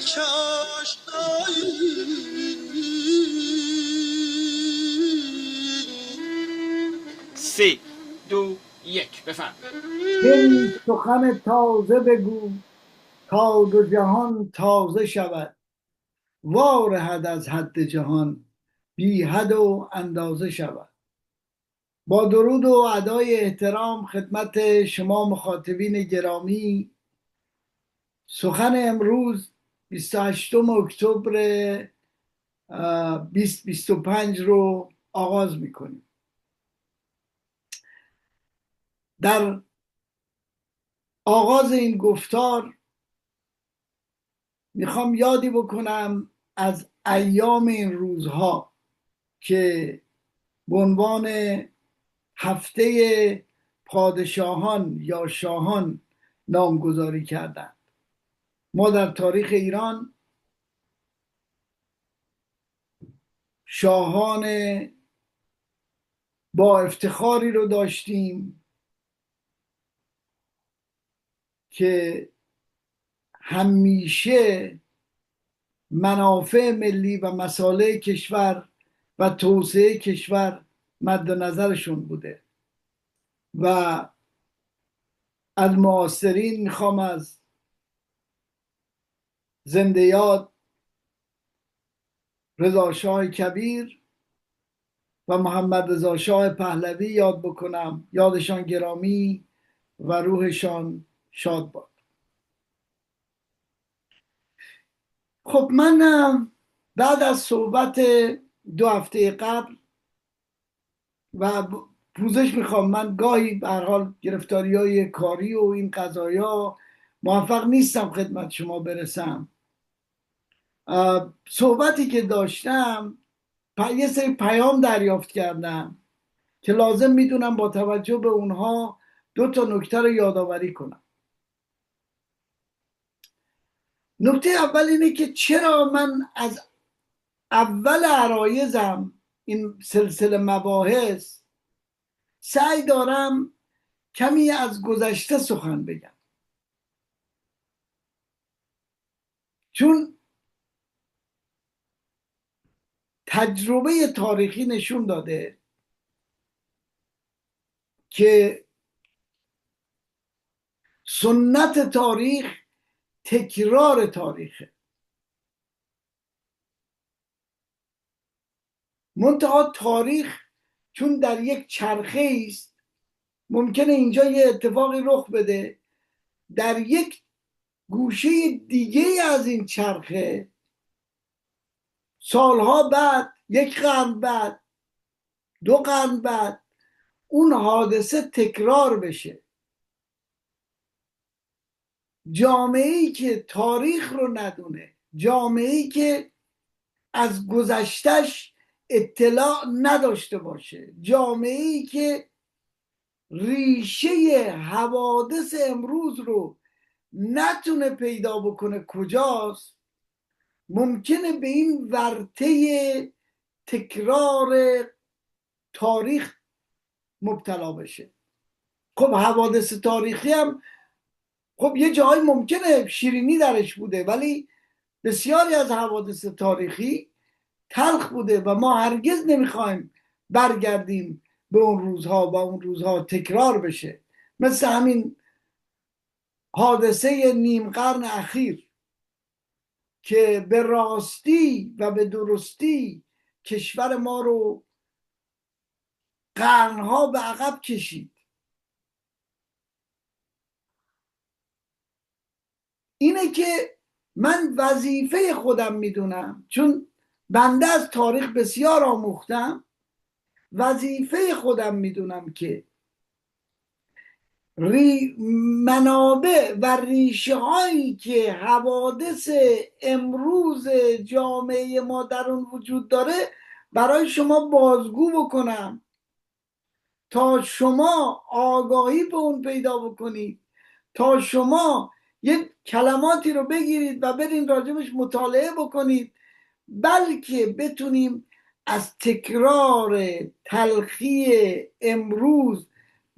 یک آشنایی. سه دو یک بفرم. این سخن تازه بگو تا دو جهان تازه شود، وارهد از حد جهان بی حد و اندازه شود. با درود و ادای احترام خدمت شما مخاطبین گرامی، سخن امروز 28 اکتبر 2025 رو آغاز میکنیم. در آغاز این گفتار میخوام یادی بکنم از ایام این روزها که به عنوان هفته پادشاهان یا شاهان نامگذاری کردند. ما در تاریخ ایران شاهان با افتخاری رو داشتیم که همیشه منافع ملی و مصالح کشور و توسعه کشور مد نظرشون بوده. و از معاصرین میخوام از زنده یاد رضا شاه کبیر و محمد رضا شاه پهلوی یاد بکنم، یادشان گرامی و روحشان شاد باد. خب من بعد از صحبت 2 هفته قبل و پوزش میخوام، من گاهی به هر حال گرفتاری‌های کاری و این قضایا موفق نیستم خدمت شما برسم. صحبتی که داشتم یه سری پیام دریافت کردم که لازم میدونم با توجه به اونها 2 تا نکته رو یادآوری کنم. نکته اول اینه که چرا من از اول عرایزم این سلسله مباحث سعی دارم کمی از گذشته سخن بگم، چون تجربه تاریخی نشون داده که سنت تاریخ تکرار تاریخه. منتها تاریخ چون در یک چرخه است، ممکنه اینجا یه اتفاقی رخ بده، در یک گوشه دیگه از این چرخه سالها بعد، 1 قرن بعد، 2 قرن بعد، اون حادثه تکرار بشه. جامعه‌ای که تاریخ رو ندونه، جامعه‌ای که از گذشتش اطلاع نداشته باشه، جامعه‌ای که ریشه حوادث امروز رو نتونه پیدا بکنه کجاست، ممکنه به این ورطه تکرار تاریخ مبتلا بشه. خب حوادث تاریخی هم خب یه جایی ممکنه شیرینی درش بوده، ولی بسیاری از حوادث تاریخی تلخ بوده و ما هرگز نمیخوایم برگردیم به اون روزها و اون روزها تکرار بشه. مثل همین حادثه نیم قرن اخیر که به راستی و به درستی کشور ما رو قرنها به عقب کشید. اینه که من وظیفه خودم میدونم، چون بنده از تاریخ بسیار آموختم، وظیفه خودم میدونم که منابع و ریشه هایی که حوادث امروز جامعه ما در اون وجود داره برای شما بازگو بکنم تا شما آگاهی به اون پیدا بکنید، تا شما یک کلماتی رو بگیرید و برین راجبش مطالعه بکنید، بلکه بتونیم از تکرار تلخی امروز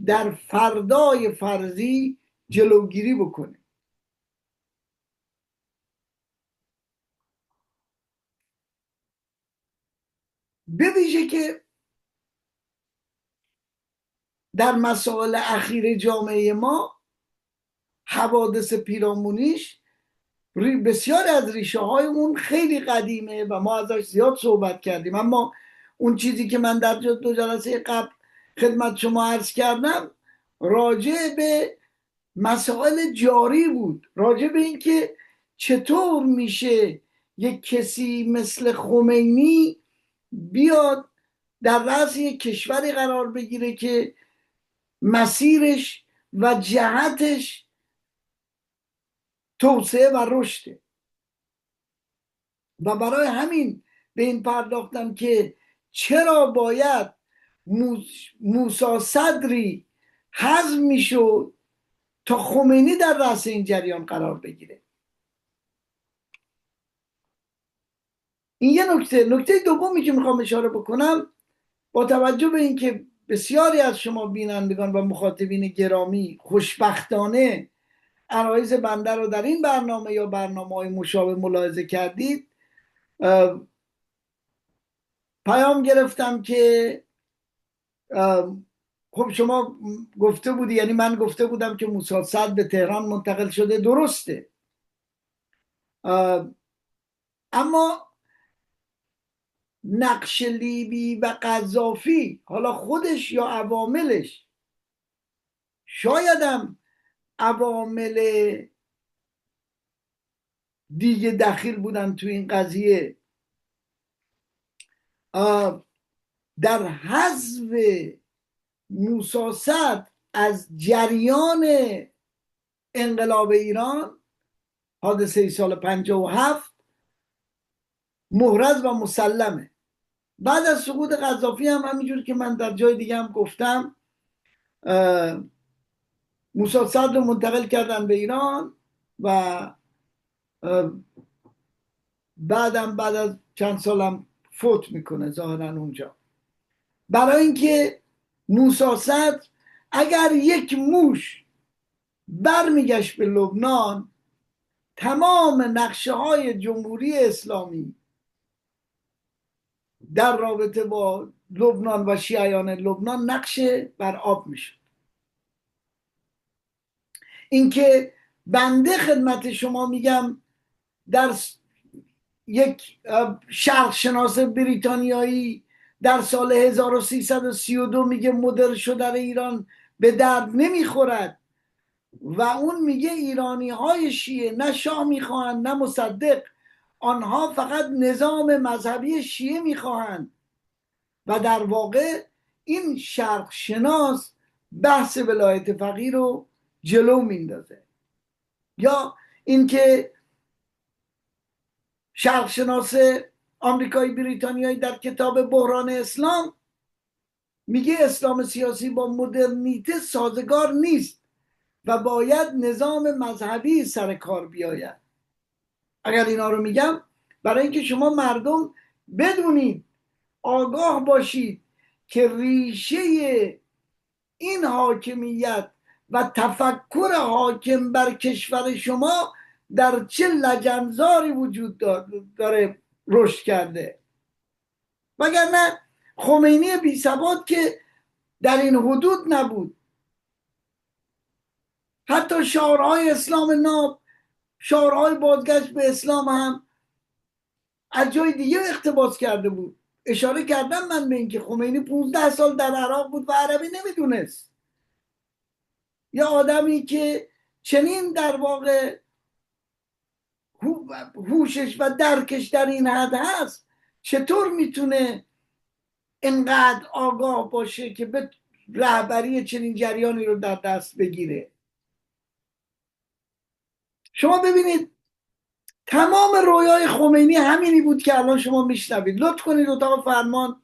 در فردای فرضی جلوگیری بکنیم. به ویژه که در مسائل اخیر جامعه ما حوادث پیرامونیش بسیار از ریشه های اون خیلی قدیمه و ما ازش زیاد صحبت کردیم، اما اون چیزی که من در 2 جلسه قبل خدمت شما عرض کردم راجع به مسائل جاری بود، راجع به اینکه چطور میشه یک کسی مثل خمینی بیاد در رأس یک کشوری قرار بگیره که مسیرش و جهتش توسعه و رشده. و برای همین به این پرداختم که چرا باید موسی صدری حذف میشد تا خمینی در رأس این جریان قرار بگیره. این یه نکته دومی که میخوام اشاره بکنم، با توجه به اینکه بسیاری از شما بینندگان و مخاطبین گرامی خوشبختانه عرایض بنده رو در این برنامه یا برنامه‌های مشابه ملاحظه کردید، پیام گرفتم که خب شما گفته بودی، یعنی من گفته بودم که موسی صدر به تهران منتقل شده، درسته، اما نقش لیبی و قذافی، حالا خودش یا عواملش، شایدم عوامل دیگه دخیل بودن تو این قضیه، در حذف موسی صدر از جریان انقلاب ایران، حادثه سال 57 محرز و مسلمه. بعد از سقوط قذافی هم همینجور که من در جای دیگه هم گفتم موسی صدر رو منتقل کردن به ایران و بعد از چند سالم فوت میکنه ظاهرا اونجا، برای اینکه موسی صدر اگر یک موش برمیگشت به لبنان، تمام نقشه های جمهوری اسلامی در رابطه با لبنان و شیعیان لبنان نقشه بر آب میشد. اینکه بنده خدمت شما میگم در یک شرق شناس بریتانیایی در سال 1332 میگه مدر شدن ایران به درد نمیخورد و اون میگه ایرانی های شیعه نه شاه میخواهند نه مصدق، آنها فقط نظام مذهبی شیعه میخواهند، و در واقع این شرق شناس بحث ولایت فقیه رو جلو میندازه. یا اینکه شرق شناس آمریکایی بریتانیایی در کتاب بحران اسلام میگه اسلام سیاسی با مدرنیته سازگار نیست و باید نظام مذهبی سر کار بیاید. اگر اینا رو میگم برای اینکه شما مردم بدونید، آگاه باشید که ریشه این حاکمیت و تفکر حاکم بر کشور شما در چه لجنزاری وجود داره رشد کرده. وگرنه خمینی بی ثبات که در این حدود نبود. حتی شعارهای اسلام ناب، شعارهای بازگشت به اسلام هم از جای دیگه اقتباس کرده بود. اشاره کردم من به اینکه خمینی 15 سال در عراق بود و عربی نمیدونست. یا آدمی که چنین در واقع هوشش و درکش در این حد هست، چطور میتونه انقدر آگاه باشه که به رهبری چنین جریانی رو در دست بگیره؟ شما ببینید تمام رویای خمینی همینی بود که الان شما میشنوید. لطف کنید اتاق فرمان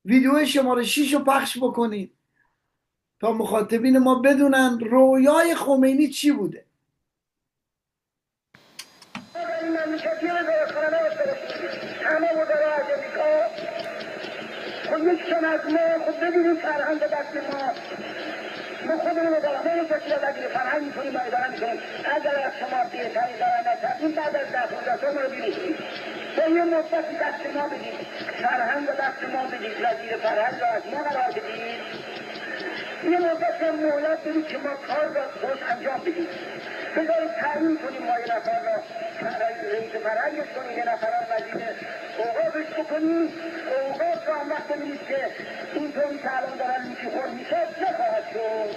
ویدیو شماره 6 رو پخش بکنید تا مخاطبین ما بدونن رویای خمینی چی بوده. خب یک کم از ما خب ببینیم فرهنگ دست ما خودمون رو دارم کسی رو بگیره فرهنگ میکنیم باید دارم میکنیم اگر از شما بهتری دارم این بعد از 10-15 سال ما رو بینیشیم به یه مدتی دست ما بدید، فرهنگ رو دست ما بدید، وزیر فرهنگ رو از ما قرار بدید، یه مدت هم مهلت بدید که ما کار را خوش انجام بدید. بذارید تعیین کنیم ما یه نفر را رئیس فرهنگش کنیم، یه نفر را وزیر اوقافش بکنیم. اوقاف را هم وقت ببینید که اینطوری که الان دارن میشی خور میشه نخواهد شد.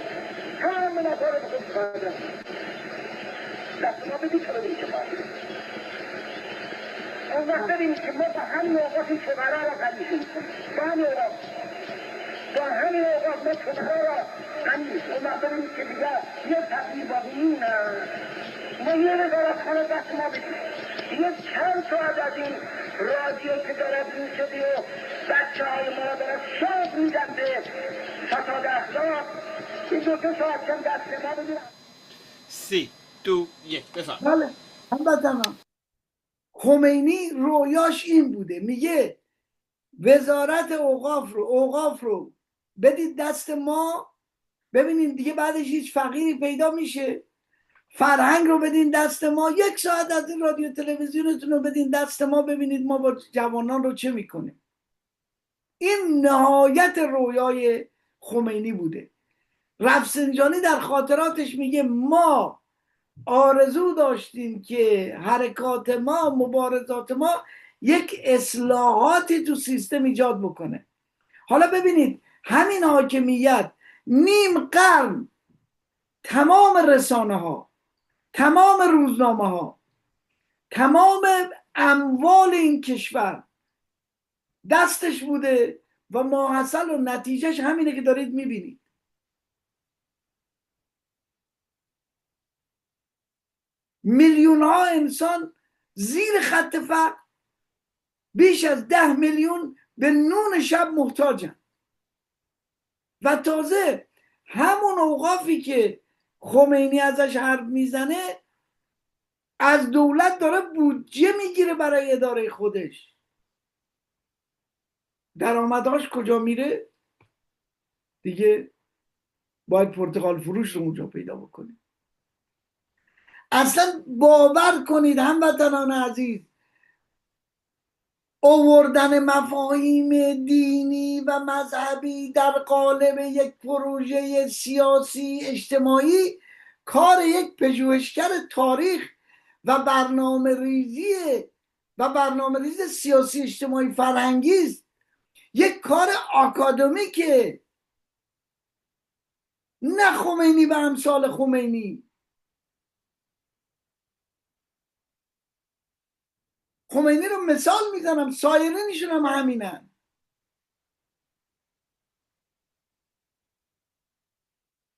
همه نفر رو بکنید کار دست ما بدید که ببینید چه خواهد شد. اون وقت ببینید که ما با همین اوقاف این شغلا را قلیش میکنیم، با همین اوقاف ما شغلا را قلیش. اون وقت ببینید که دیگه یه تبدیل باقی نه، ما یه وزارتخانه دست ما بدید، یه چند ساعت از این رادیو که دارد این شدی و بچه های ما را دارد شاد میدن به فساد اخلاق، این 2 ساعت کم دست ما بدید. 3 2 1 بفرمایید. بله هموطنان، خمینی رویاش این بوده، میگه وزارت اوقاف رو بدید دست ما، ببینید دیگه بعدش هیچ فقیری پیدا میشه. فرهنگ رو بدین دست ما، 1 ساعت از این رادیو تلویزیونتون رو بدین دست ما، ببینید ما با جوانان رو چه میکنیم. این نهایت رویای خمینی بوده. رفسنجانی در خاطراتش میگه ما آرزو داشتیم که حرکات ما، مبارزات ما یک اصلاحاتی تو سیستم ایجاد بکنه. حالا ببینید همین حاکمیت نیم قرن تمام رسانه ها، تمام روزنامه ها، تمام اموال این کشور دستش بوده و ماحصل و نتیجهش همینه که دارید میبینید. میلیون ها انسان زیر خط فقر، بیش از 10 میلیون به نون شب محتاجن. و تازه همون اوقافی که خمینی ازش حرف میزنه از دولت داره بودجه میگیره برای اداره خودش. درآمدهاش کجا میره؟ دیگه باید پرتقال فروش رو اونجا پیدا بکنید. اصلا باور کنید هموطنان عزیز، آوردن مفاهیم دینی و مذهبی در قالب یک پروژه سیاسی اجتماعی کار یک پژوهشگر تاریخ و برنامه ریز سیاسی اجتماعی فرهنگی است. یک کار آکادمیکه، نه خمینی و امثال خمینی. خمینی رو مثال میزنم، سایرینشون هم همینن.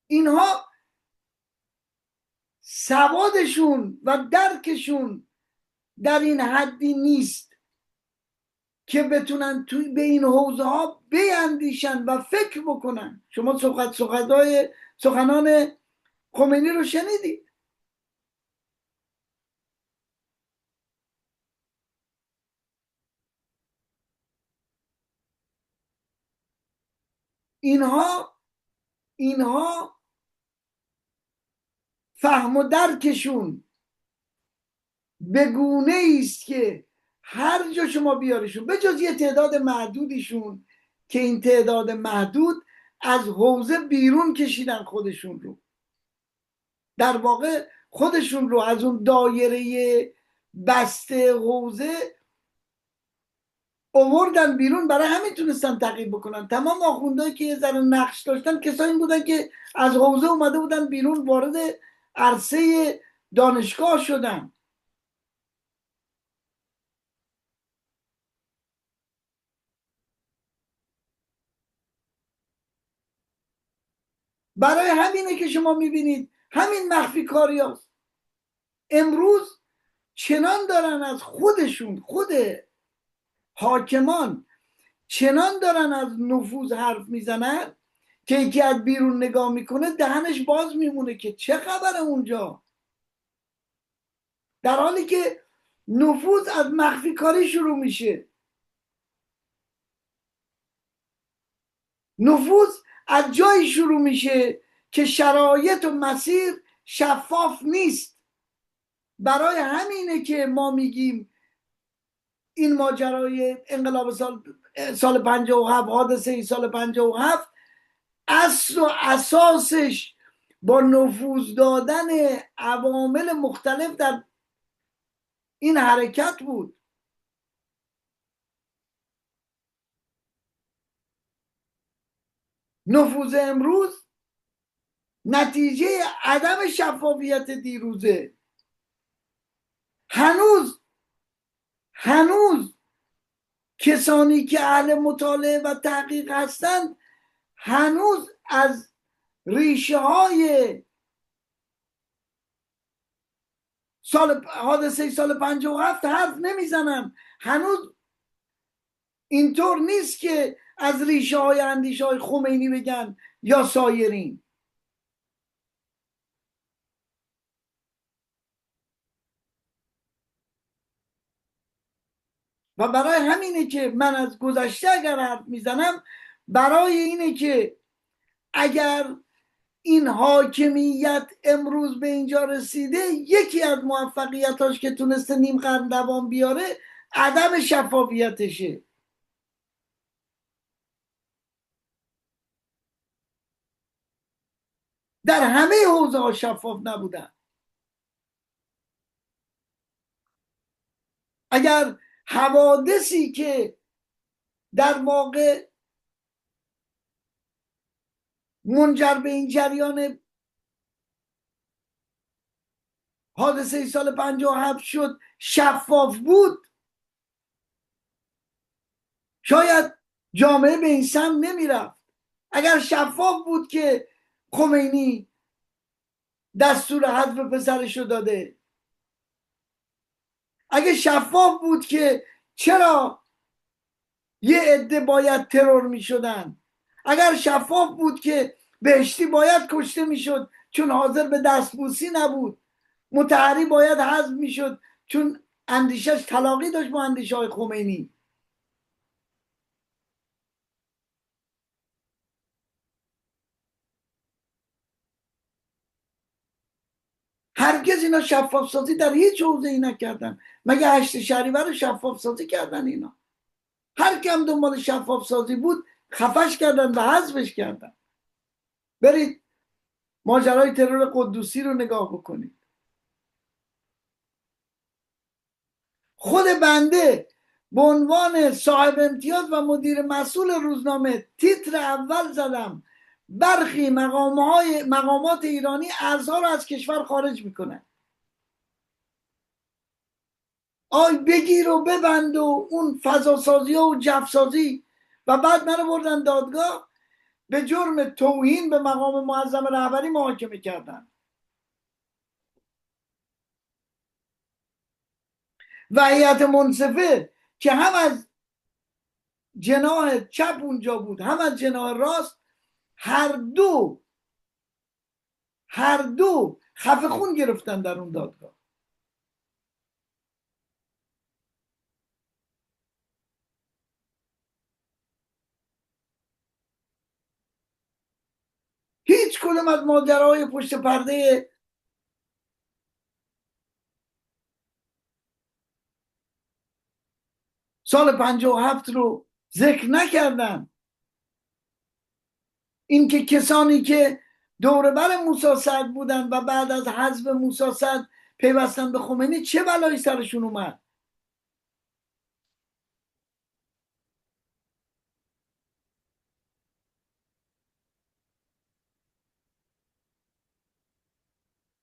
اینها سوادشون و درکشون در این حدی نیست که بتونن توی به این حوزه ها بیندیشن و فکر بکنن. شما سخنان خمینی رو شنیدید. اینها فهم و درکشون به گونه است که هر جا شما بیارشون، به جز یه تعداد محدودیشون که این تعداد محدود از حوزه بیرون کشیدن خودشون رو، در واقع خودشون رو از اون دایره بسته حوزه آوردن بیرون، برای همین تونستن تعقیب بکنن. تمام آخوندهایی که یه ذره نقش داشتن کسایی بودن که از حوزه اومده بودن بیرون، وارد عرصه دانشگاه شدن. برای همینه که شما میبینید همین مخفی کاری هست. امروز چنان دارن از خودشون، خود حاکمان چنان دارن از نفوذ حرف میزنن که یکی از بیرون نگاه میکنه دهنش باز میمونه که چه خبره اونجا، در حالی که نفوذ از مخفی کاری شروع میشه. نفوذ از جایی شروع میشه که شرایط و مسیر شفاف نیست. برای همینه که ما میگیم این ماجرای انقلاب سال 57، حادثه سال 57 اصل و اساسش با نفوذ دادن عوامل مختلف در این حرکت بود. نفوذ امروز نتیجه عدم شفافیت دیروزه. هنوز کسانی که اهل مطالعه و تحقیق هستند هنوز از ریشه های حادثه سال 57 حرف نمیزنن. هنوز اینطور نیست که از ریشه های اندیشه های خمینی بگن یا سایرین. و برای همینه که من از گذشته اگر حرف میزنم، برای اینه که اگر این حاکمیت امروز به اینجا رسیده، یکی از موفقیتاش که تونسته نیم قرن دوام بیاره عدم شفافیتشه. در همه حوزه ها شفاف نبودن. اگر حوادثی که در واقع منجر به این جریان حادثه سال 57 شد شفاف بود، شاید جامعه به این سمت نمیرفت. اگر شفاف بود که خمینی دستور حذف پسرشو داده، اگه شفاف بود که چرا یه عده باید ترور می شدن، اگر شفاف بود که بهشتی باید کشته می شد چون حاضر به دستبوسی نبود، مطهری باید حذف می شد چون اندیشش تلاقی داشت با اندیشه های خمینی، هرگز اینا شفاف سازی در هیچ حوزه ای نکردن. مگه 8 شهریور رو شفاف سازی کردن؟ اینا هر کم دنبال شفاف سازی بود خفش کردن و حذفش کردن. برید ماجرای ترور قدوسی رو نگاه بکنید. خود بنده به عنوان صاحب امتیاز و مدیر مسئول روزنامه تیتر اول زدم برخی مقامات ایرانی ارزها رو از کشور خارج میکنن. آی بگیر و ببند و اون فضا سازی و جف سازی. و بعد منو بردن دادگاه، به جرم توهین به مقام معظم رهبری محاکمه کردن و هیئت منصفه که هم از جناح چپ اونجا بود هم از جناح راست، هر دو خفه خون گرفتن در اون دادگاه. هیچ کدوم از ماجراهای پشت پرده سال 57 رو ذکر نکردن. اینکه کسانی که دوربر موسی سعد بودن و بعد از حذف موسی سعد پیوستن به خمینی چه بلایی سرشون اومد.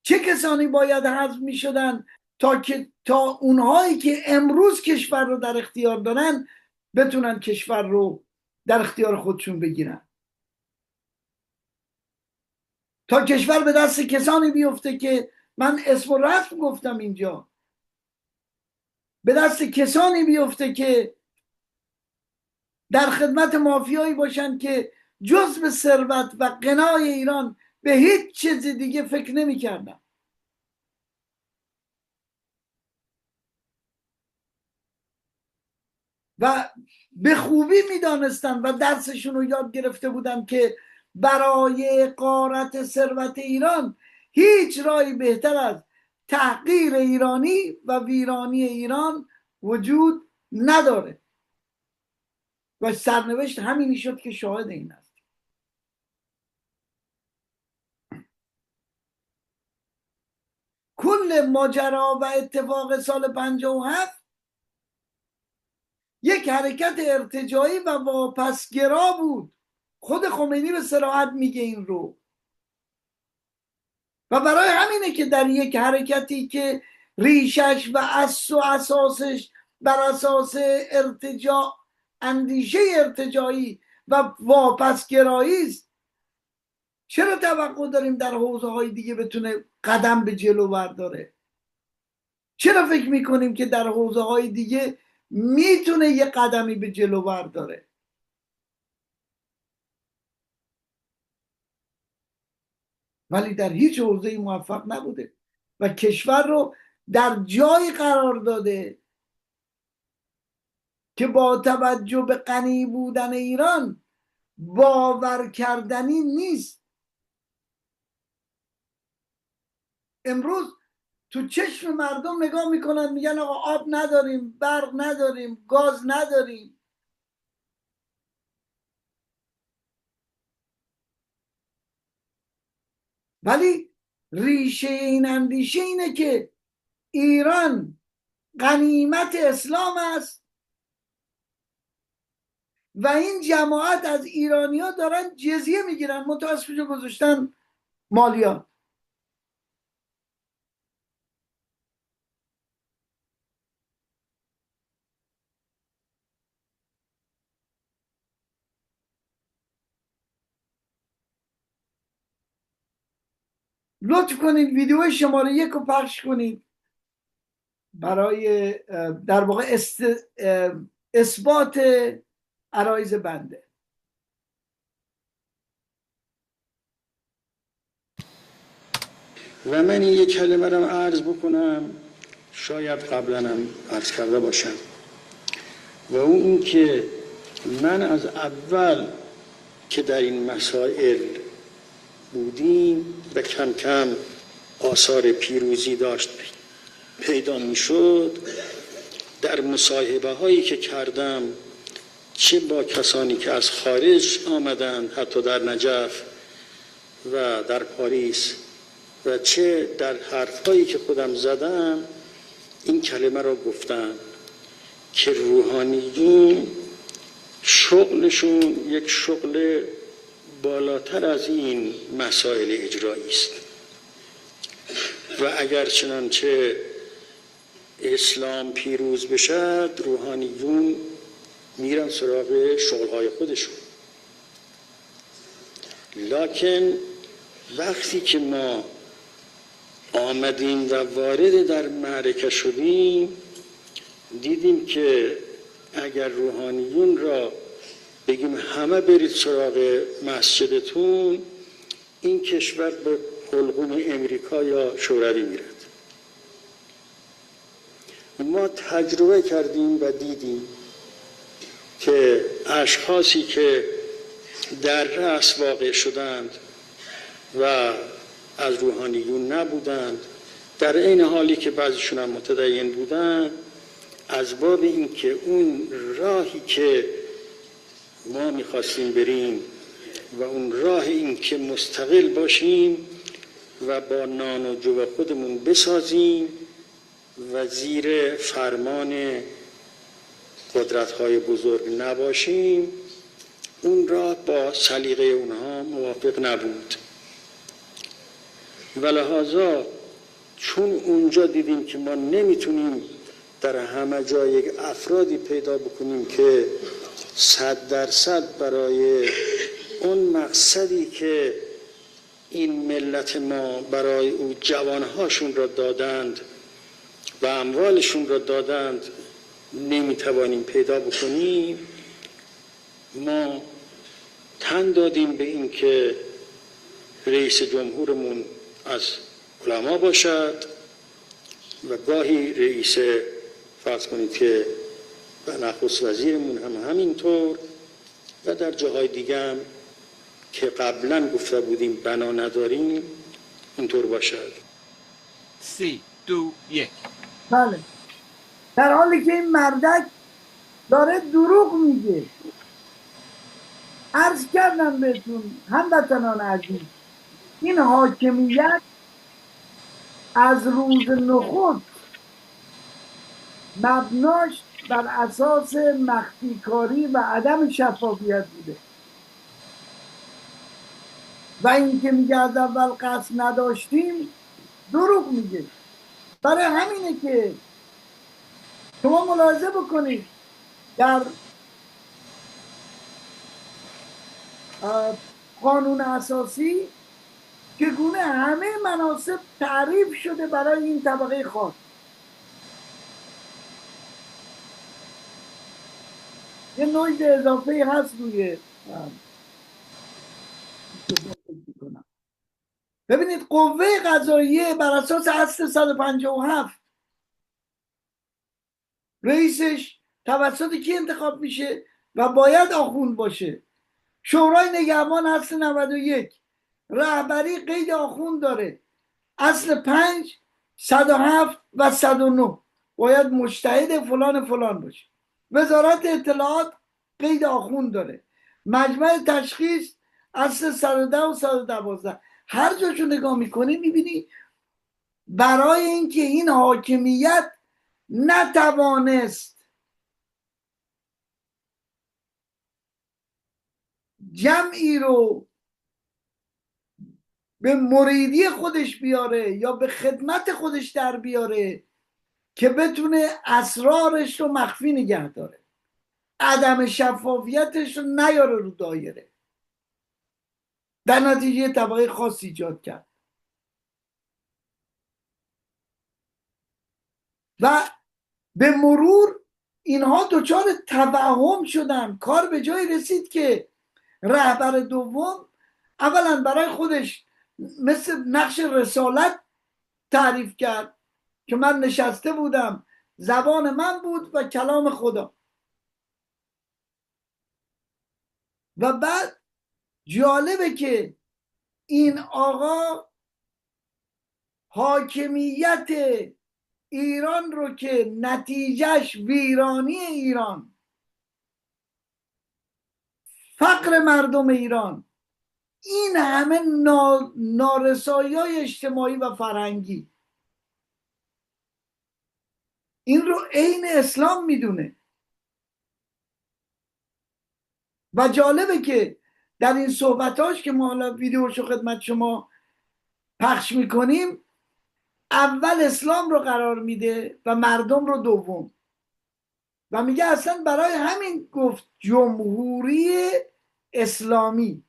چه کسانی باید حذف می شدن تا اونهایی که امروز کشور رو در اختیار دارن بتونن کشور رو در اختیار خودشون بگیرن. تا کشور به دست کسانی بیفته که من اسم و رسم گفتم اینجا، به دست کسانی بیفته که در خدمت مافیایی باشن که جز به ثروت و غنای ایران به هیچ چیز دیگه فکر نمی کردن. و به خوبی می دانستن و درسشون رو یاد گرفته بودن که برای غارت ثروت ایران هیچ راهی بهتر از تحقیر ایرانی و ویرانی ایران وجود نداره و سرنوشت همینی شد که شاهد این است. کل ماجرا و اتفاق سال 57 یک حرکت ارتجاعی و واپسگرا بود. خود خمینی به صراحت میگه این رو و برای همینه که در یک حرکتی که ریشش و اساسش بر اساس ارتجاع، اندیشه ارتجاعی و واپسگرایی است، چرا توقع داریم در حوزه های دیگه بتونه قدم به جلو برداره؟ چرا فکر میکنیم که در حوزه های دیگه میتونه یه قدمی به جلو برداره؟ ولی در هیچ حوزه‌ای موفق نبوده و کشور رو در جای قرار داده که با توجه به غنی بودن ایران باور کردنی نیست. امروز تو چشم مردم نگاه میکنن میگن آقا آب نداریم، برق نداریم، گاز نداریم. ولی ریشه این اندیشه اینه که ایران غنیمت اسلام است و این جماعت از ایرانی‌ها دارن جزیه میگیرن، متاسفانه گذاشتن مالیات. لطف کنید ویدیو شماره 1 رو پخش کنید برای در واقع اثبات عرایض بنده. و من این یک کلمه رو عرض بکنم، شاید قبلا هم عرض کرده باشم، و اون این که من از اول که در این مسائل بودیم و کم کم آثار پیروزی داشت پیدا می شد، در مصاحبه هایی که کردم چه با کسانی که از خارج آمدند حتی در نجف و در پاریس و چه در حرفهایی که خودم زدم، این کلمه را گفتم که روحانیون شغلشون یک شغل بالاتر از این مسائل اجرایی است و اگر چنانچه اسلام پیروز بشد روحانیون میرن سراغ شغلهای خودشون. لکن وقتی که ما آمدیم و وارد در معرکه شدیم دیدیم که اگر روحانیون را بگیم همه برید سراغ مسجدتون، این کشور به حلقوم امریکا یا شوروی میرد. ما تجربه کردیم و دیدیم که اشخاصی که در رأس واقع شدند و از روحانیون نبودند، در این حالی که بعضیشون هم متدین بودند، از باب این که اون راهی که ما میخواستیم بریم و اون راه این که مستقل باشیم و با نان و جو خودمون بسازیم و زیر فرمان قدرت‌های بزرگ نباشیم، اون راه با سلیقه اونها موافق نبود و لحاظا چون اونجا دیدیم که ما نمیتونیم در همه جا یک افرادی پیدا بکنیم که 100% برای اون مقصدی که این ملت ما برای او جوانهاشون را دادند و اموالشون را دادند نمیتوانیم پیدا بکنیم، ما تن دادیم به این که رئیس جمهورمون از علما باشد و گاهی رئیس فرض کنید که نخست وزیرمون هم همینطور و در جاهای دیگه هم که قبلا گفته بودیم بنا نداریم اینطور باشد. 3 2 1. بله، در حالی که این مردک داره دروغ میگه. عرض کردم بهتون هموطنان عزیز، این حاکمیت از روز نخست مبناش بر اساس مخفی کاری و عدم شفافیت بوده و اینکه میگه از اول قصد نداشتیم دروغ میگه. برای همینه که شما ملاحظه بکنید در قانون اساسی چگونه همه مناصب تعریف شده برای این طبقه خاص. یه نویز اضافه هست روی ببینید قوه قضاییه بر اساس اصل 157 رئیسش توسط کی انتخاب میشه و باید آخوند باشه. شورای نگهبان اصل 91 رهبری قید آخوند داره. اصل 5 107 و 109 باید مجتهد فلان فلان باشه. وزارت اطلاعات قید آخوند داره. مجمع تشخیص اصل 110 و 112 هر جاشو نگاه میکنی میبینی برای اینکه این حاکمیت نتوانست جمعی رو به مریدی خودش بیاره یا به خدمت خودش در بیاره که بتونه اسرارش رو مخفی نگه داره، عدم شفافیتش رو نیاره رو دایره، در نتیجه طبقه خاص ایجاد کرد و به مرور اینها دچار توهم شدن. کار به جای رسید که رهبر دوم اولا برای خودش مثل نقش رسالت تعریف کرد که من نشسته بودم زبان من بود و کلام خدا. و بعد جالبه که این آقا حاکمیت ایران رو که نتیجهش ویرانی ایران، فقر مردم ایران، این همه نارسایی های اجتماعی و فرهنگی، این رو عین اسلام میدونه. و جالبه که در این صحبتاش که ما حالا ویدیوشو خدمت شما پخش میکنیم اول اسلام رو قرار میده و مردم رو دوم و میگه اصلا برای همین گفت جمهوری اسلامی.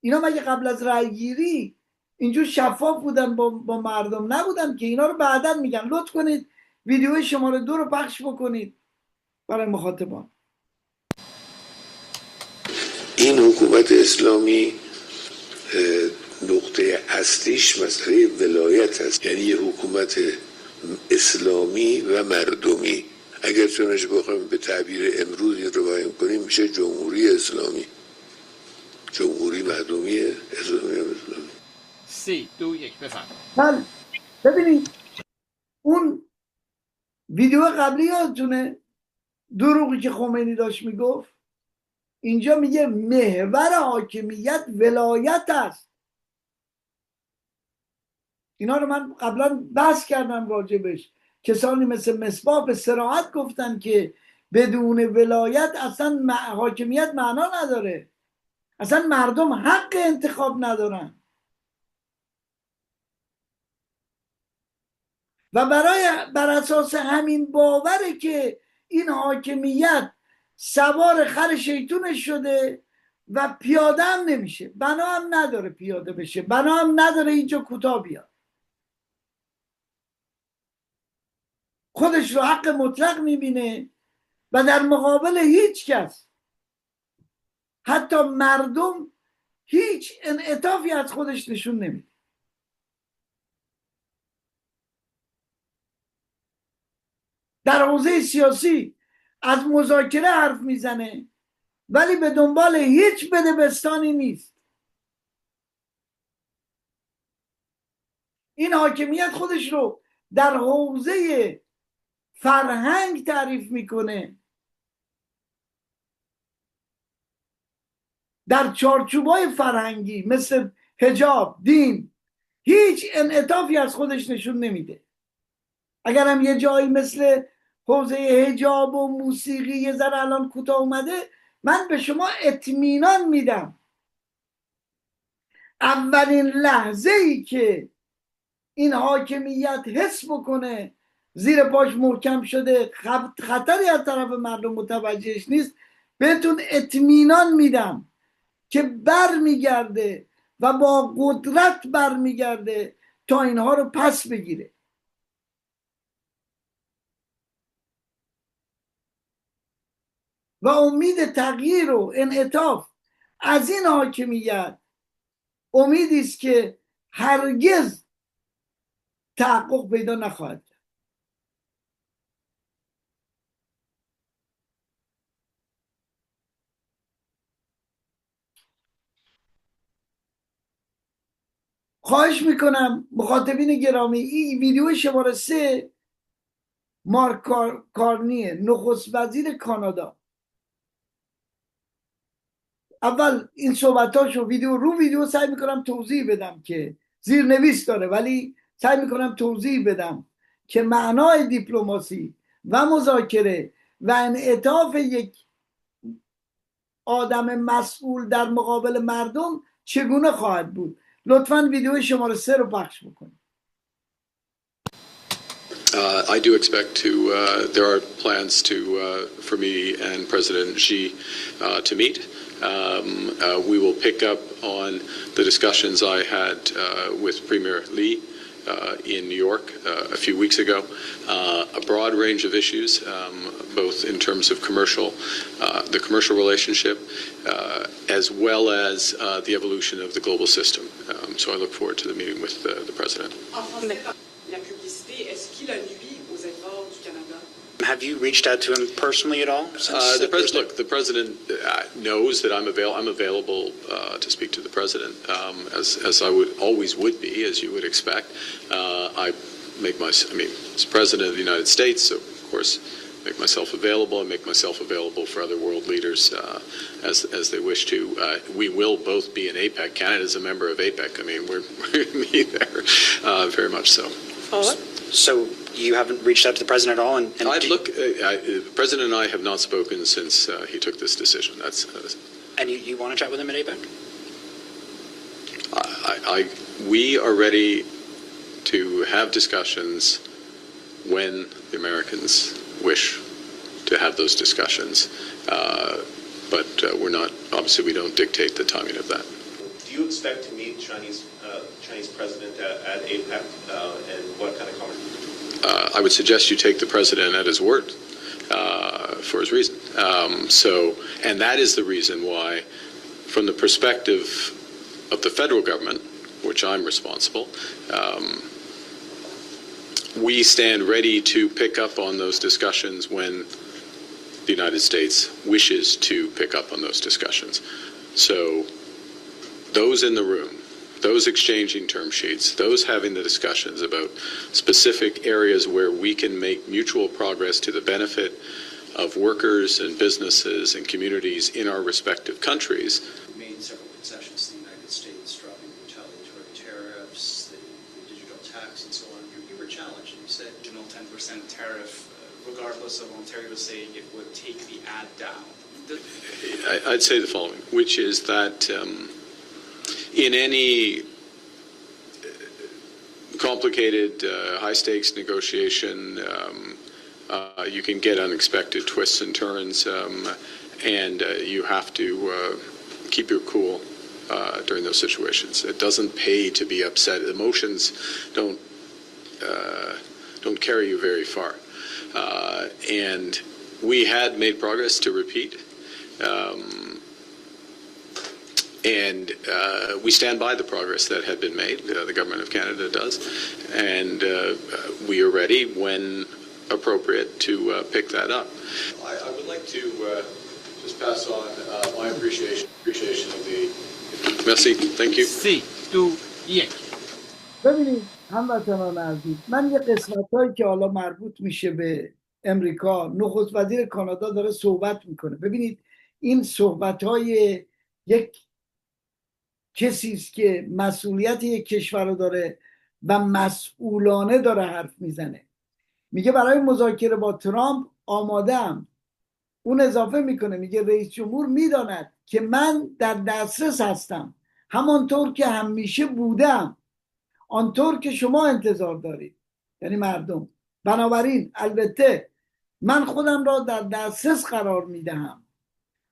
اینا مگه قبل از رأی گیری اینجور شفاف بودن با مردم نبودن که؟ اینا رو بعدا میگن. لطف کنید ویدیو شماره 2 رو پخش بکنید برای مخاطبان. این حکومت اسلامی نقطه اصلیش مسئله ولایت است، یعنی یه حکومت اسلامی و مردمی. اگر چنانش بخوایم به تعبیر امروز این رو بیان کنیم میشه جمهوری اسلامی، جمهوری مردمی اسلامی. 3 2 1 بفرمایید. بله ببینید اون ویدیو قبلی یادتونه دروغی که خمینی داشت میگفت؟ اینجا میگه محور حاکمیت ولایت است. اینا رو من قبلا بحث کردم راجبش. کسانی مثل مصباح به صراحت گفتن که بدون ولایت اصلا حاکمیت معنا نداره، اصلا مردم حق انتخاب ندارن. و بر اساس همین باوره که این حاکمیت سوار خر شیطونش شده و پیاده هم نمیشه، بنا هم نداره پیاده بشه، بنا هم نداره اینجا کوتاه بیاد، خودش رو حق مطلق میبینه و در مقابل هیچ کس، حتی مردم، هیچ انعطافی از خودش نشون نمیده. در حوزه سیاسی از مذاکره حرف میزنه ولی به دنبال هیچ بدبستانی نیست. این حاکمیت خودش رو در حوزه فرهنگ تعریف میکنه، در چارچوبای فرهنگی مثل حجاب، دین، هیچ انعطافی از خودش نشون نمیده. اگر هم یه جایی مثل حوزه حجاب و موسیقی یه ذره الان کوتاه اومده، من به شما اطمینان میدم اولین لحظه ای که این حاکمیت حس بکنه زیر پاش محکم شده، خطری از طرف مردم متوجهش نیست، بهتون اطمینان میدم که بر میگرده و با قدرت بر میگرده تا اینها رو پس بگیره. و امید تغییر و انعطاف از این حاکمیت امیدی است که هرگز تحقق پیدا نخواهد کرد. خواهش میکنم مخاطبین گرامی، این ویدیو شماره 3 مارک کارنیه، نخست وزیر کانادا. اول این صحبتاشو ویدیو سعی میکنم توضیح بدم که زیرنویس داره، ولی سعی میکنم توضیح بدم که معنای دیپلماسی و مذاکره و انعطاف یک آدم مسئول در مقابل مردم چگونه خواهد بود. لطفاً ویدیو شماره 3 رو پخش بکنید. I do expect to, there are plans to, for me and President Xi to meet. We will pick up on the discussions I had with Premier Li in New York a few weeks ago. A broad range of issues, both in terms of the commercial relationship, as well as the evolution of the global system. So I look forward to the meeting with the President. La publicité, est-ce qu'il a nui aux efforts du Canada? Have you reached out to him personally at all? The president knows that I'm available to speak to the president, as I would be, as you would expect. As president of the United States, so of course, make myself available and make myself available for other world leaders as they wish to. We will both be in APEC. Canada is a member of APEC. I mean, we're be there very much so. So you haven't reached out to the president at all? The president and I have not spoken since he took this decision. And you want to chat with him at APEC? We are ready to have discussions when the Americans wish to have those discussions, but we're not. Obviously, we don't dictate the timing of that. Do you expect to meet Chinese president at APEC, and what kind of conversation? I would suggest you take the president at his word for his reason. And that is the reason why, from the perspective of the federal government, which I'm responsible, we stand ready to pick up on those discussions when the United States wishes to pick up on those discussions. So those in the room, those exchanging term sheets, those having the discussions about specific areas where we can make mutual progress to the benefit of workers and businesses and communities in our respective countries. We made several concessions to the United States, dropping retaliatory tariffs, the digital tax, and so on. You were challenged, and you said, Original 10% tariff, regardless of Ontario saying it would take the ad down. I'd say the following, which is that in any complicated, high-stakes negotiation, you can get unexpected twists and turns, and you have to keep your cool during those situations. It doesn't pay to be upset. Emotions don't carry you very far. And we had made progress, to repeat. And we stand by the progress that had been made, the Government of Canada does, and we are ready when appropriate to pick that up. I would like to just pass on my appreciation of the... Merci, thank you. 3, 2, 1. ببینید هموطنان عزیز، من یه قسمت هایی که حالا مربوط میشه به امریکا، نخست وزیر کانادا داره صحبت میکنه. ببینید این صحبت های یک کسی است که مسئولیت یک کشور رو داره و مسئولانه داره حرف میزنه. میگه برای مذاکره با ترامپ آماده‌ام. اون اضافه میکنه میگه رئیس جمهور میداند که من در دسترس هستم، همانطور که همیشه بودم، آنطور که شما انتظار دارید، یعنی مردم. بنابراین البته من خودم را در دسترس قرار میدهم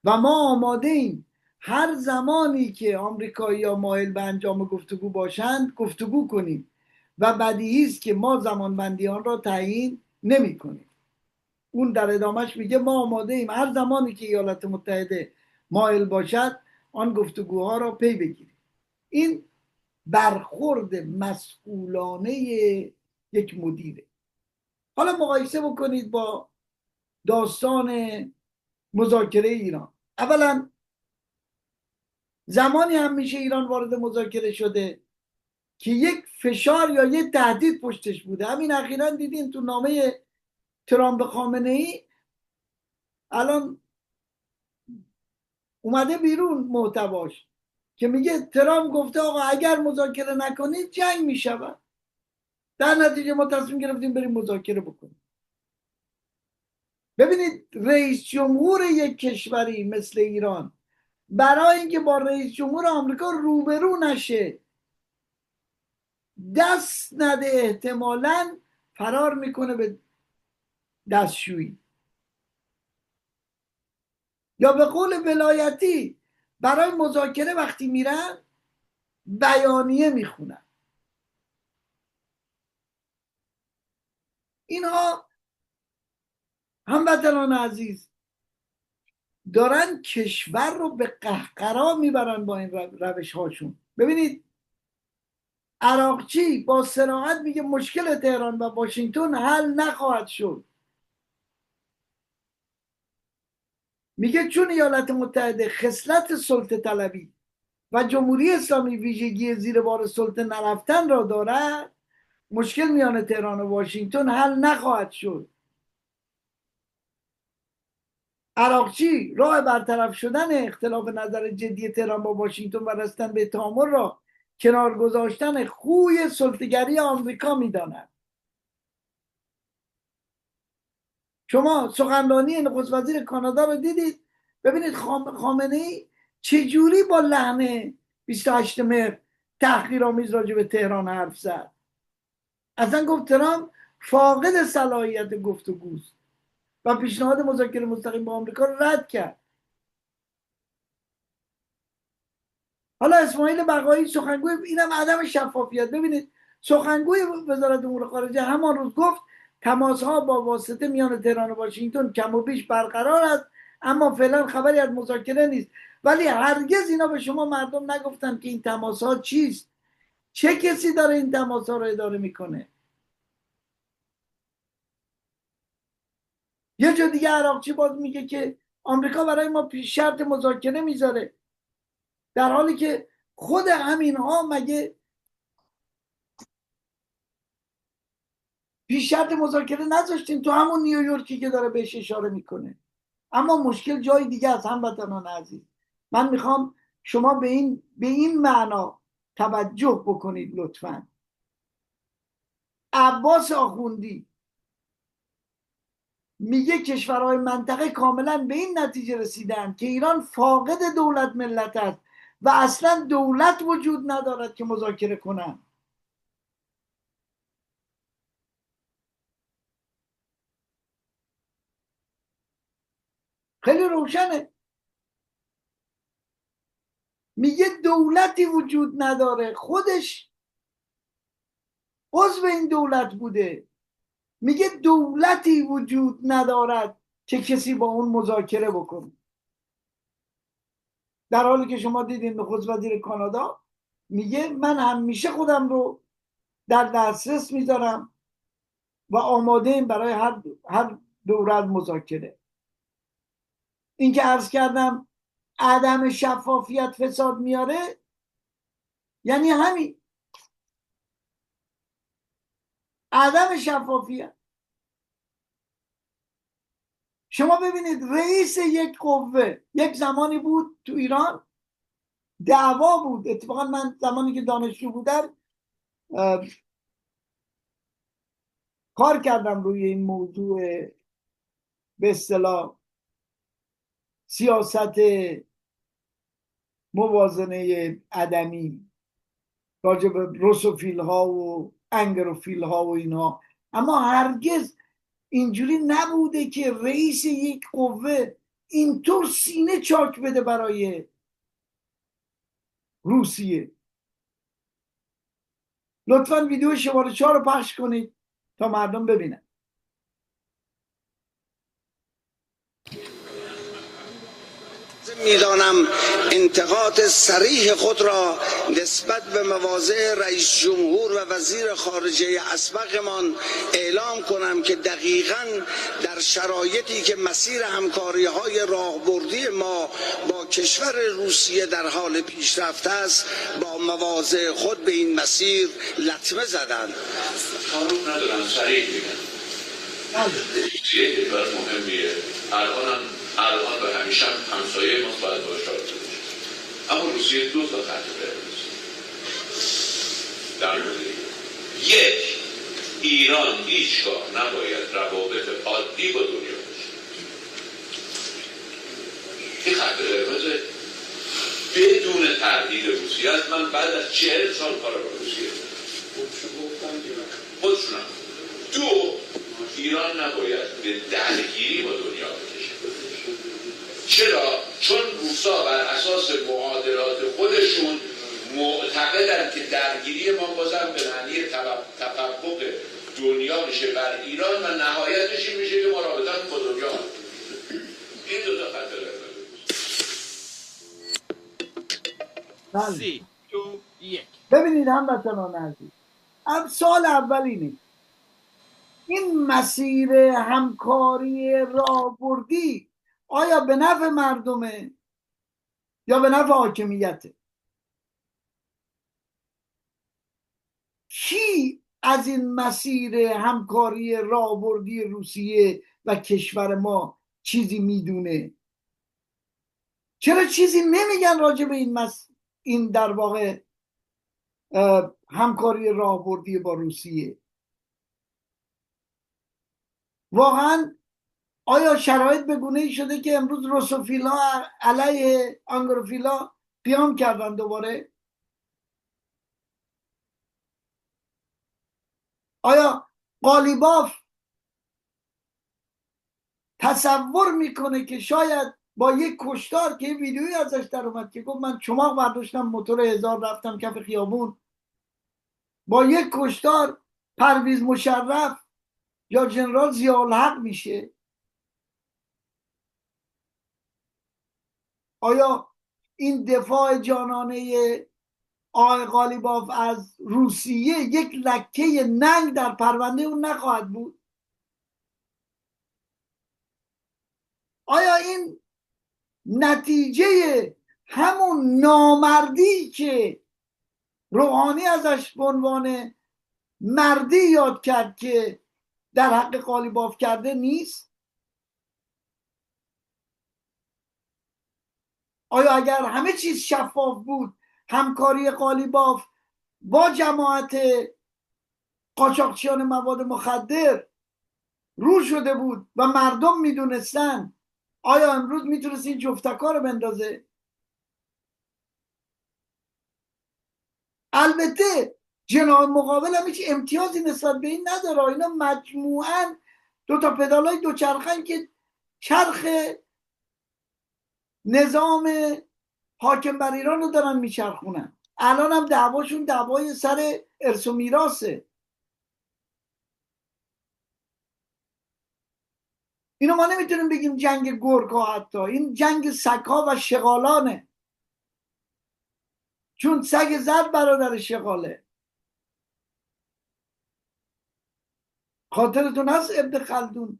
و ما آماده ایم هر زمانی که آمریکایی‌ها مایل به انجام گفتگو باشند گفتگو کنیم و بدیهی است که ما زمانبندی آن را تعیین نمی‌کنیم. اون در ادامهش میگه ما آماده ایم هر زمانی که ایالات متحده مایل باشد آن گفتگوها را پی بگیریم. این برخورد مسئولانه یک مدیره. حالا مقایسه بکنید با داستان مذاکره ایران. اولا زمانی هم میشه ایران وارد مذاکره شده که یک فشار یا یک تهدید پشتش بوده. همین اخیراً دیدین تو نامه ترامپ به خامنه ای الان اومده بیرون محتواش که میگه ترامپ گفته آقا اگر مذاکره نکنید جنگ میشود. در نتیجه ما تصمیم گرفتیم بریم مذاکره بکنیم. ببینید رئیس جمهور یک کشوری مثل ایران برای اینکه با رئیس جمهور آمریکا روبرو نشه، دست نده، احتمالاً فرار میکنه به دستشویی، یا به قول ولایتی برای مذاکره وقتی میرن بیانیه میخونن. اینها هموطنان عزیز دارن کشور رو به قهقرا میبرن با این روش هاشون. ببینید عراقچی با صراحت میگه مشکل تهران و واشنگتن حل نخواهد شد. میگه چون ایالات متحده خصلت سلطه طلبی و جمهوری اسلامی ویژگی زیر بار سلطه نرفتن را دارد، مشکل میان تهران و واشنگتن حل نخواهد شد. عراقچی راه برطرف شدن اختلاف نظر جدی تهران با واشنگتن و رسیدن به تعامل را کنار گذاشتن خوی سلطه‌گری آمریکا میداند. شما سخنرانی نخست وزیر کانادا رو دیدید؟ ببینید خامنه ای چجوری با لحن 28 مهر تحقیرآمیز راجع به تهران حرف زد. اصلا گفت ترامپ فاقد صلاحیت گفتگوست و پیشنهاد مذاکره مستقیم با آمریکا رو رد کرد. حالا اسماعیل بقایی سخنگوی، اینم عدم شفافیت. ببینید سخنگوی وزارت امور خارجه همان روز گفت تماس‌ها با واسطه میان تهران و واشنگتن کم و بیش برقرار است، اما فعلا خبری از مذاکره نیست. ولی هرگز اینا به شما مردم نگفتن که این تماس‌ها چیست، چه کسی داره این تماس‌ها رو اداره میکنه. یه جا دیگه عراقچی باز میگه که آمریکا برای ما پیش شرط مذاکره میذاره، در حالی که خود همین ها مگه پیش شرط مذاکره نذاشتین؟ تو همون نیویورکی که داره بهش اشاره میکنه. اما مشکل جای دیگه است هموطنان عزیز. من میخوام شما به این معنا توجه بکنید لطفاً. عباس آخوندی میگه کشورهای منطقه کاملا به این نتیجه رسیدن که ایران فاقد دولت ملت است و اصلا دولت وجود ندارد که مذاکره کنن. خیلی روشنه. میگه دولتی وجود نداره، خودش عضو این دولت بوده. میگه دولتی وجود ندارد که کسی با اون مذاکره بکنه، در حالی که شما دیدین نخست وزیر کانادا میگه من همیشه خودم رو در دسترس میذارم و آماده ایم برای هر دوره از مذاکره. این که عرض کردم عدم شفافیت فساد میاره، یعنی همین عدم شفافیت. شما ببینید رئیس یک قوه، یک زمانی بود تو ایران دعوا بود. اتفاقا من زمانی که دانشجو بودم کار کردم روی این موضوع، به اصطلاح سیاست موازنه عدمی، راجع به روسوفیل ها و انگروفیل ها و اینها. اما هرگز اینجوری نبوده که رئیس یک قوه اینطور سینه چاک بده برای روسیه. لطفاً ویدیو شماره 4 رو پخش کنید تا مردم ببینن. میدانم انتقاد صریح خود را نسبت به مواضع رئیس جمهور و وزیر خارجه اسبقمان اعلام کنم که دقیقاً در شرایطی که مسیر همکاری‌های راهبردی ما با کشور روسیه در حال پیشرفت است، با مواضع خود به این مسیر لطمه زدند. تعارف ندارم، صریح میگم. روسیه کشور مهمیه. الان و همیشه همسایه ما باید باش رابطه داشت. اما روسیه 2 تا خط قرمز در مورد یک، ایران هیچگاه نباید روابط عادی با دنیا داشته. این خط قرمز بدون تردید روسیه است. من بعد از 40 سال کار با روسیه خودشونم. 2، ایران نباید به درگیری با دنیا بکشه. چرا؟ چون روسا بر اساس معادلات خودشون معتقدن که درگیری ما بازم به معنی تفوق دنیا میشه بر ایران و نهایتش این میشه که مرابطت با دنیا. این 2 تا خط قرمز. 3 2 1. ببینید هموطنان عزیز، سال اول اینه، این مسیر همکاری راهبردی آیا به نفع مردمه یا به نفع حاکمیته؟ کی از این مسیر همکاری راهبردی روسیه و کشور ما چیزی میدونه؟ چرا چیزی نمیگن راجع به این در واقع همکاری راهبردی با روسیه؟ واقعا آیا شرایط به گونه‌ای شده که امروز روسوفیلا علیه انگروفیلا قیام کردن دوباره؟ آیا قالیباف تصور میکنه که شاید با یک کشتار، که ویدیویی ازش در اومد که گفت من چماق برداشتم موتور 1000 رفتم کف خیابون، با یک کشتار پرویز مشرف یا جنرال ضیاءالحق میشه؟ آیا این دفاع جانانه آقای قالیباف از روسیه یک لکه ننگ در پرونده اون نخواهد بود؟ آیا این نتیجه همون نامردی که روحانی ازش به عنوان مردی یاد کرد که در حق قالیباف کرده نیست؟ آیا اگر همه چیز شفاف بود، همکاری قالیباف با جماعت قاچاقچیان مواد مخدر رو شده بود و مردم میدونستن، آیا امروز میتونست این جفتکا رو بندازه؟ البته جناح مقابل هم هیچ امتیازی نسبت به این نداره. اینا مجموعاً 2 تا پدالای دوچرخه‌ن که چرخ نظام حاکم بر ایران رو دارن میچرخونن. الان هم دعواشون دعوای سر ارث و میراثه. اینو ما نمیتونیم بگیم جنگ گرگ‌ها، حتی این جنگ سگ‌ها و شغالانه، چون سگ زد برادر شغاله. خاطرتون هست ابن خلدون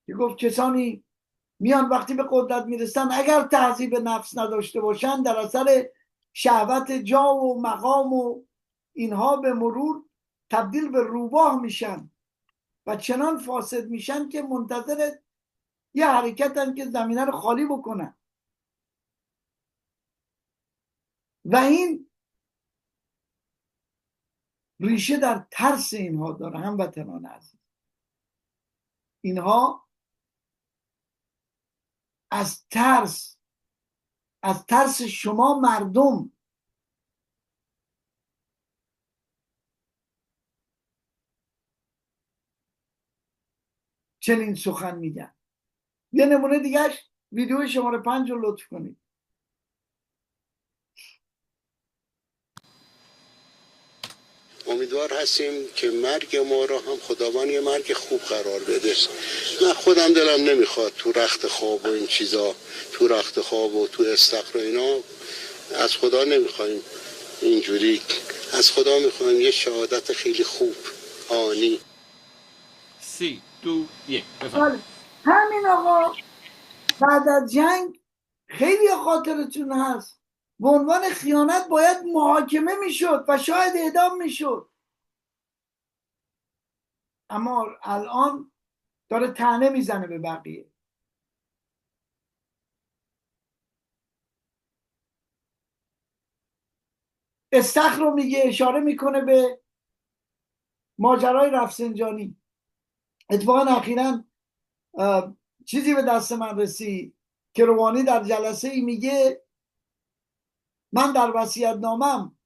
که گفت کسانی میان وقتی به قدرت میرسن اگر تهذیب نفس نداشته باشن، در اثر شهوت جا و مقام و اینها به مرور تبدیل به روباه میشن و چنان فاسد میشن که منتظر یه حرکتن که زمینه رو خالی بکنن و این ریشه در ترس اینها داره. هموطنان عزیز، اینها از ترس شما مردم چنین سخن میگن. یه نمونه دیگهش ویدیو شماره 5 رو لطف کنید. امیدوار هستیم که مرگ ما رو هم خداوند یه مرگ خوب قرار بده. من خودم دلم نمیخواد تو رخت خواب و این چیزا، تو رخت خواب و تو استخر و اینا، از خدا نمیخوایم اینجوری، از خدا میخوایم یه شهادت خیلی خوب آنی. 3 2 1 بفرمایید. همین آقا بعد از جنگ خیلی خاطرتون هست به عنوان خیانت باید محاکمه میشد و شاید اعدام میشد، اما الان داره طعنه میزنه به بقیه. استخر رو میگه، اشاره میکنه به ماجرای رفسنجانی. اتفاقا اخیراً چیزی به دست من رسید که روحانی در جلسه ای میگه من در وصیت‌نامه‌ام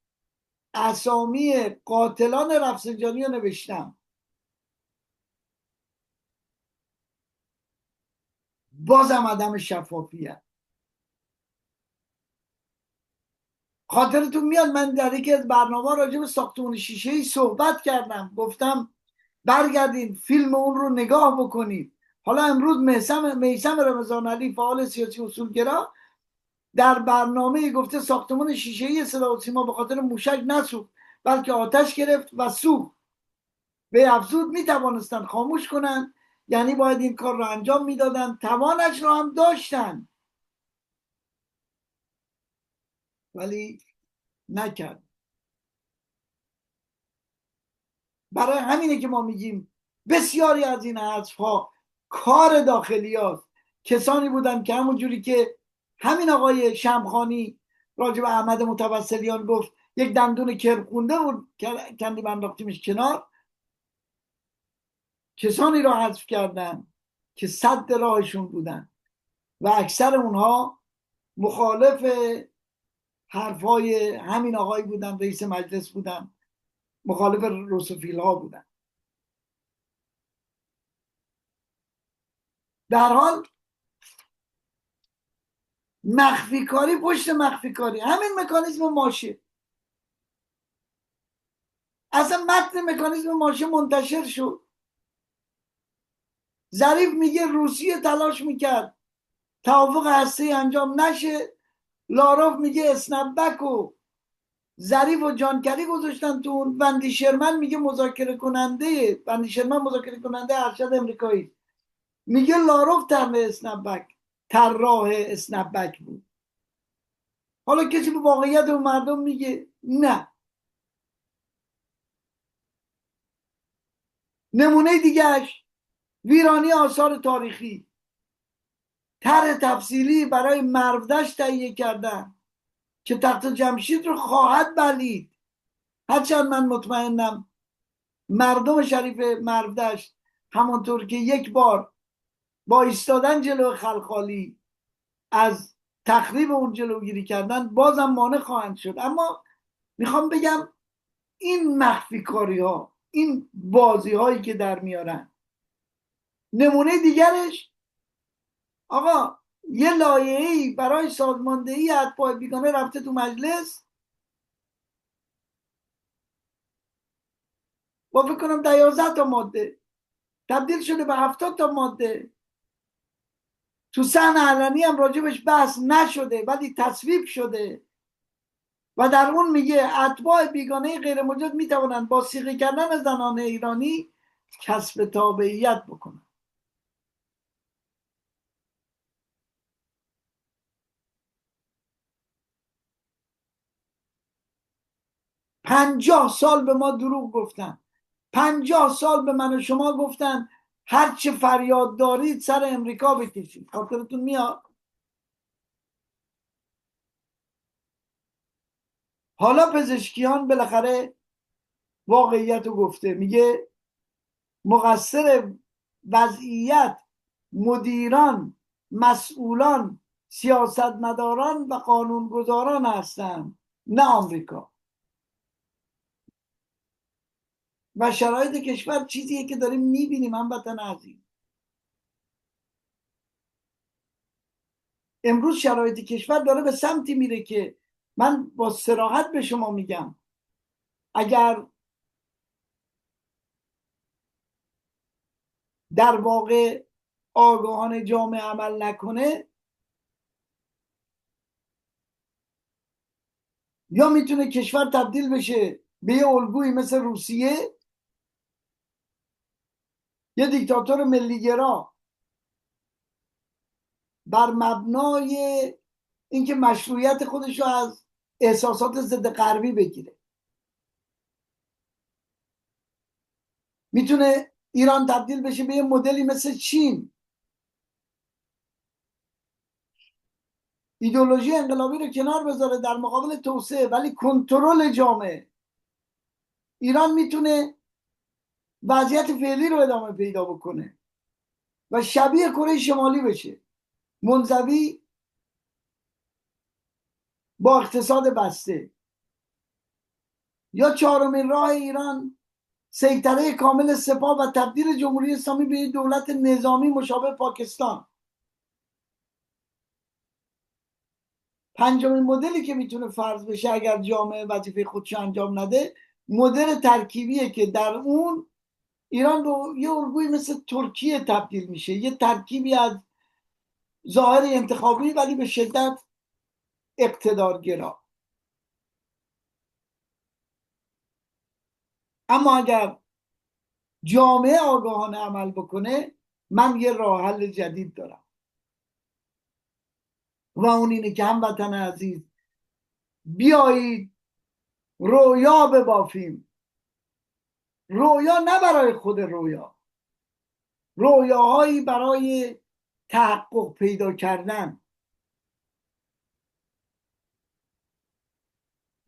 اسامی قاتلان رفسنجانی رو نوشتم. بازم عدم شفافیت. خاطرتون میاد من در یکی از برنامه راجع به ساختمان شیشه‌ای صحبت کردم، گفتم برگردین فیلم اون رو نگاه بکنید. حالا امروز میثم رمضانعلی فعال سیاسی اصولگرا در برنامه گفته ساختمان شیشه‌ای صدا و سیما به خاطر موشک نسوخت بلکه آتش گرفت و سوخت. به افزود میتوانستن خاموش کنن، یعنی باید این کار رو انجام میدادن، توانش رو هم داشتن ولی نکرد. برای همینه که ما میگیم بسیاری از این حذف‌ها کار داخلی هاست. کسانی بودن که همون جوری که همین آقای شمخانی راجع به احمد متوسلیان گفت یک دندون کرخونده بود کندیم انداختیمش کنار، کسانی را حذف کردن که صد راهشون بودن و اکثر اونها مخالف حرفای همین آقای بودن، رئیس مجلس بودن، مخالف روسوفیل ها بودن. در حال مخفی کاری پشت مخفی کاری، همین مکانیزم ماشه. اصلا متن مکانیزم ماشه منتشر شد. ظریف میگه روسیه تلاش میکرد توافق هسته‌ای انجام نشه، لاروف میگه اسنپبک و ظریف و جانکری گذاشتن تو اون، وندی شرمن میگه مذاکره کننده ارشد امریکایی، میگه لاروف طراح اسنپبک بود. حالا کسی به واقعیت و مردم میگه نه. نمونه دیگهش ویرانی آثار تاریخی، طرح تفصیلی برای مرودشت تهیه کردن که تخت جمشید رو خواهد بلعید. هرچند من مطمئنم مردم شریف مرودشت همانطور که یک بار با ایستادن جلو خلخالی از تخریب اون جلوگیری کردن بازم مانع خواهند شد. اما میخوام بگم این مخفی کاری ها، این بازی هایی که در میارن. نمونه دیگرش آقا یه لایحه‌ای برای سازماندهی اتباع بیگانه رفته تو مجلس با فکر کنم 11 تا ماده تبدیل شده به 70 تا ماده. تو صحن علنی هم راجبش بحث نشده ولی تصویب شده و در اون میگه اتباع بیگانه غیر مجاز میتوانند با صیغه کردن زنان ایرانی کسب تابعیت بکنن. 50 سال به ما دروغ گفتن، 50 سال به من و شما گفتن هر چه فریاد دارید سر امریکا بکشید. خاطرتون میاد؟ حالا پزشکیان بالاخره واقعیت رو گفته، میگه مقصر وضعیت مدیران، مسئولان، سیاستمداران و قانونگذاران هستند، نه آمریکا. و شرایط کشور چیزیه که داریم میبینیم هموطن عزیز. امروز شرایط کشور داره به سمتی میره که من با صراحت به شما میگم اگر در واقع آگاهانه جامعه عمل نکنه، یا میتونه کشور تبدیل بشه به یه الگویی مثل روسیه، یه دیکتاتور ملیگرا بر مبنای اینکه مشروعیت خودش رو از احساسات ضد غربی بگیره. میتونه ایران تبدیل بشه به یه مدلی مثل چین، ایدئولوژی انقلابی رو کنار بذاره در مقابل توسعه ولی کنترل جامعه. ایران میتونه وضعیت فعلی رو ادامه پیدا بکنه و شبیه کره شمالی بشه، منزوی با اقتصاد بسته. یا چهارمین راه ایران سیطره کامل سپاه و تبدیل جمهوری اسلامی به یک دولت نظامی مشابه پاکستان. پنجمین مدلی که میتونه فرض بشه اگر جامعه وظیفه خودش انجام نده، مدل ترکیبیه که در اون ایران به یه الگویی مثل ترکیه تبدیل میشه، یه ترکیبی از ظاهر انتخابی ولی به شدت اقتدارگرا. اما اگر جامعه آگاهانه عمل بکنه، من یه راه حل جدید دارم و اون اینه که هموطن عزیز بیایید رویا ببافیم. رویا نه برای خود رویا، رویاهایی برای تحقق پیدا کردن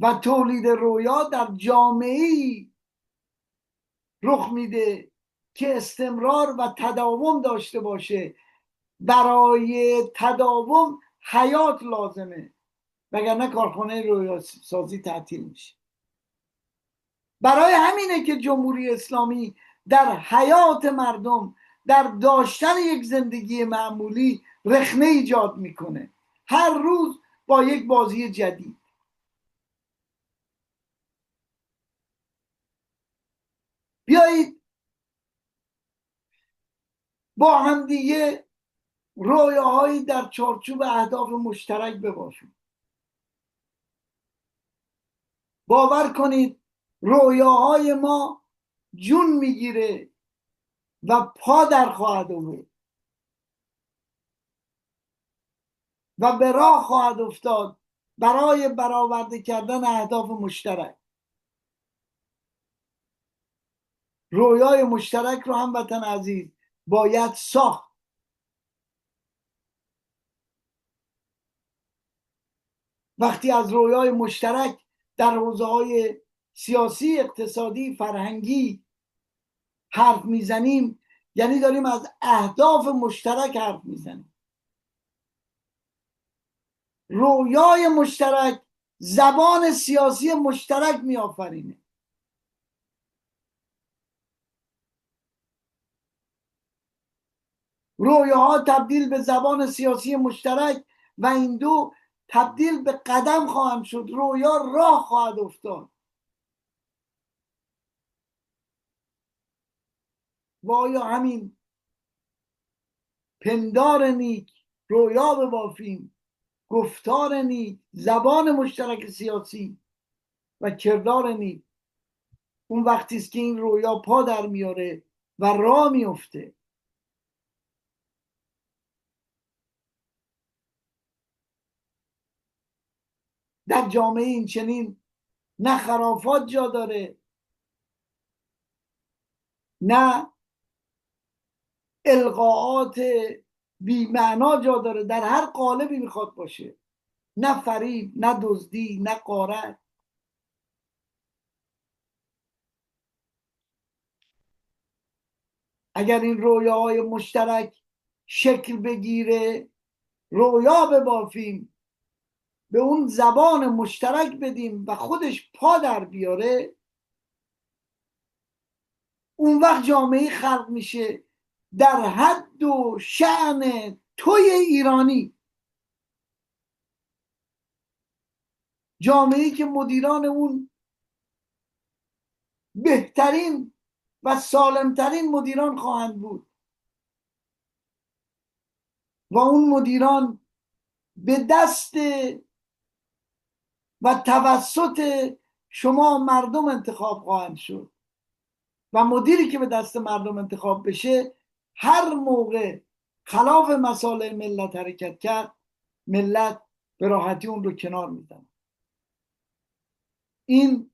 و تولید رویا در جامعه‌ای رخ میده که استمرار و تداوم داشته باشه. برای تداوم حیات لازمه، وگرنه کارخانه رویا سازی تعطیل میشه. برای همینه که جمهوری اسلامی در حیات مردم، در داشتن یک زندگی معمولی رخنه ایجاد میکنه، هر روز با یک بازی جدید. بیایید با هم دیگه رویاهایی در چارچوب اهداف مشترک بباشیم. باور کنید رویاهای ما جون میگیره و پا در خواهد آورد و به راه خواهد افتاد برای برآورده کردن اهداف مشترک. رویای مشترک رو هموطن عزیز باید ساخت. وقتی از رویای مشترک در حوزه‌های سیاسی، اقتصادی، فرهنگی حرف میزنیم، یعنی داریم از اهداف مشترک حرف میزنیم. رویای مشترک زبان سیاسی مشترک میآفرینه. رویاها تبدیل به زبان سیاسی مشترک و این دو تبدیل به قدم خواهند شد. رویا راه خواهد افتاد. و آیا همین پندار نیک، رویا ببافیم، گفتار نیک، زبان مشترک سیاسی و کردار نیک، اون وقتی است که این رویا پا در میاره و راه میفته. در جامعه این چنین نه خرافات جا داره، نه القاءات بی معنا جا داره، در هر قالبی میخواد باشه، نه فریب، نه دزدی، نه غارت. اگر این رویاهای مشترک شکل بگیره، رویا ببافیم، به اون زبان مشترک بدیم و خودش پا در بیاره، اون وقت جامعه خلق میشه در حد و شأن توی ایرانی. جامعه‌ای که مدیران اون بهترین و سالمترین مدیران خواهند بود و اون مدیران به دست و توسط شما مردم انتخاب خواهند شد و مدیری که به دست مردم انتخاب بشه هر موقع خلاف مصالح ملت حرکت کرد، ملت به راحتی اون رو کنار میزنه. این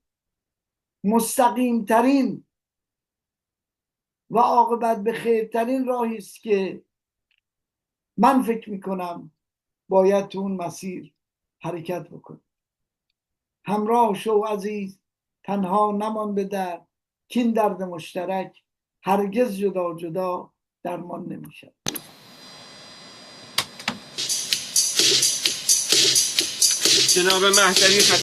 مستقیم ترین و عاقبت به خیرترین راهی است که من فکر میکنم باید تو اون مسیر حرکت بکنیم. همراه شو عزیز، تنها نمان به در، کین درد مشترک هرگز جدا جدا درمان نمیشه. جناب مهدوی